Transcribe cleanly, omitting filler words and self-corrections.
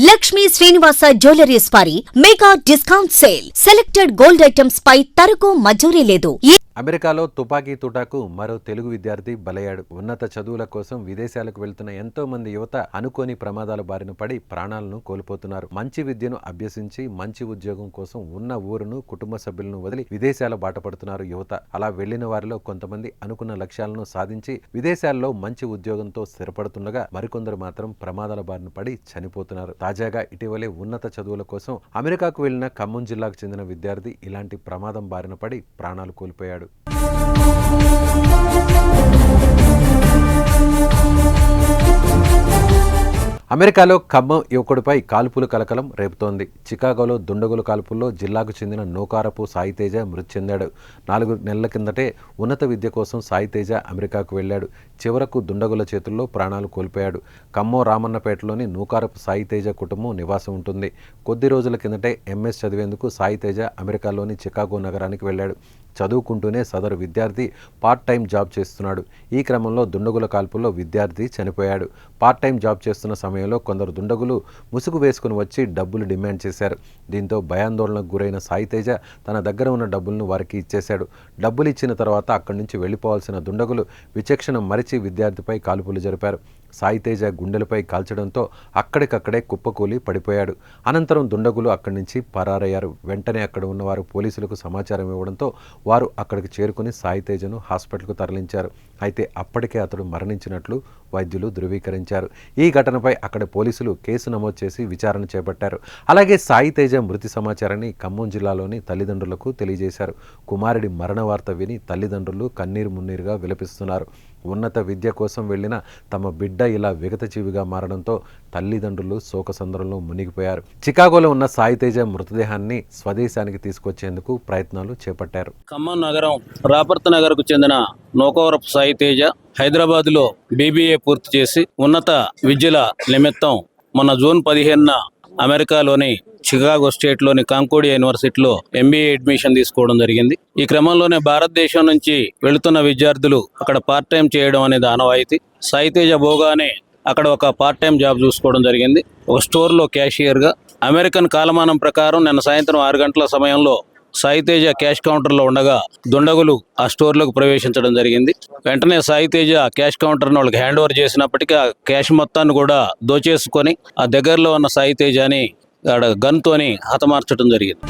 Lakshmi Srinivasa jewelleries వారి mega discount sale. Selected gold items పై తరుగు మజూరీ లేదు. అమెరికాలో తుపాకీ తుటాకు మరో తెలుగు విద్యార్థి బలయ్యాడు. ఉన్నత చదువుల కోసం విదేశాలకు వెళ్తున్న ఎంతో మంది యువత అనుకోని ప్రమాదాల బారిన పడి ప్రాణాలను కోల్పోతున్నారు. మంచి విద్యను అభ్యసించి మంచి ఉద్యోగం కోసం ఉన్న ఊరును కుటుంబ సభ్యులను వదిలి విదేశాల బాట పడుతున్నారు యువత. అలా వెళ్లిన వారిలో కొంతమంది అనుకున్న లక్ష్యాలను సాధించి విదేశాల్లో మంచి ఉద్యోగంతో స్థిరపడుతుండగా మరికొందరు మాత్రం ప్రమాదాల బారిన పడి చనిపోతున్నారు. తాజాగా ఇటీవలే ఉన్నత చదువుల కోసం అమెరికాకు వెళ్లిన ఖమ్మం జిల్లాకు చెందిన విద్యార్థి ఇలాంటి ప్రమాదం బారిన పడి ప్రాణాలు కోల్పోయాడు. అమెరికాలో ఖమ్మం యువకుడిపై కాల్పులు కలకలం రేపుతోంది. చికాగోలో దుండగుల కాల్పుల్లో జిల్లాకు చెందిన నూకారపు సాయితేజ మృతి చెందాడు. 4 నెలల కిందటే ఉన్నత విద్య కోసం సాయితేజ అమెరికాకు వెళ్లాడు. చివరకు దుండగుల చేతుల్లో ప్రాణాలు కోల్పోయాడు. ఖమ్మం రామన్నపేటలోని నూకారపు సాయితేజ కుటుంబం నివాసం ఉంటుంది. కొద్ది రోజుల కిందటే ఎంఎస్ చదివేందుకు సాయితేజ అమెరికాలోని చికాగో నగరానికి వెళ్లాడు. చదువుకుంటూనే సదరు విద్యార్థి పార్ట్ టైం జాబ్ చేస్తున్నాడు. ఈ క్రమంలో దుండగుల కాల్పుల్లో విద్యార్థి చనిపోయాడు. పార్ట్ టైం జాబ్ చేస్తున్న సమయంలో కొందరు దుండగులు ముసుగు వేసుకుని వచ్చి డబ్బులు డిమాండ్ చేశారు. దీంతో భయాందోళనకు గురైన సాయితేజ తన దగ్గర ఉన్న డబ్బులను వారికి ఇచ్చేశాడు. డబ్బులు ఇచ్చిన తర్వాత అక్కడి నుంచి వెళ్లిపోవాల్సిన దుండగులు విచక్షణ మరిచి విద్యార్థిపై కాల్పులు జరిపారు. సాయితేజ గుండెలపై కాల్చడంతో అక్కడికక్కడే కుప్పకూలి పడిపోయాడు. అనంతరం దుండగులు అక్కడి నుంచి పరారయ్యారు. వెంటనే అక్కడ ఉన్నవారు పోలీసులకు సమాచారం ఇవ్వడంతో వారు అక్కడికి చేరుకుని సాయితేజను హాస్పిటల్కు తరలించారు. అయితే అప్పటికే అతడు మరణించినట్లు వైద్యులు ధృవీకరించారు. ఈ ఘటనపై అక్కడ పోలీసులు కేసు నమోదు చేసి విచారణ చేపట్టారు. అలాగే సాయితేజ మృతి సమాచారాన్ని ఖమ్మం జిల్లాలోని తల్లిదండ్రులకు తెలియజేశారు. కుమారుడి మరణ వార్త విని తల్లిదండ్రులు కన్నీరు మున్నీరుగా విలపిస్తున్నారు. ఉన్నత విద్య కోసం వెళ్లిన తమ బిడ్డ ఇలా విగతజీవిగా మారడంతో తల్లిదండ్రులు శోకసంద్రంలో మునిగిపోయారు. చికాగోలో ఉన్న సాయితేజ మృతదేహాన్ని స్వదేశానికి తీసుకొచ్చేందుకు ప్రయత్నాలు చేపట్టారు. ఖమ్మం నగరం రాపర్త నగర్కు చెందిన నూకవరపు సాయితేజ హైదరాబాద్లో BBA పూర్తి చేసి ఉన్నత విద్యల నిమిత్తం మొన్న జూన్ 15న అమెరికాలోని చికాగో స్టేట్లోని కాంకోడియా యూనివర్సిటీలో MBA అడ్మిషన్ తీసుకోవడం జరిగింది. ఈ క్రమంలోనే భారతదేశం నుంచి వెళుతున్న విద్యార్థులు అక్కడ పార్ట్ టైం చేయడం అనేది ఆనవాయితీ. సాయితేజ పోగానే అక్కడ ఒక పార్ట్ టైం జాబ్ చూసుకోవడం జరిగింది. ఒక స్టోర్లో క్యాషియర్గా. అమెరికన్ కాలమానం ప్రకారం నిన్న సాయంత్రం 6 గంటల సమయంలో సాయితేజ క్యాష్ కౌంటర్లో ఉండగా దుండగులు ఆ స్టోర్లోకి ప్రవేశించడం జరిగింది. వెంటనే సాయితేజ క్యాష్ కౌంటర్ను వాళ్ళకి హ్యాండ్ ఓవర్ చేసినప్పటికీ ఆ క్యాష్ మొత్తాన్ని కూడా దోచేసుకొని ఆ దగ్గరలో ఉన్న సాయితేజని గన్తోని హతమార్చడం జరిగింది.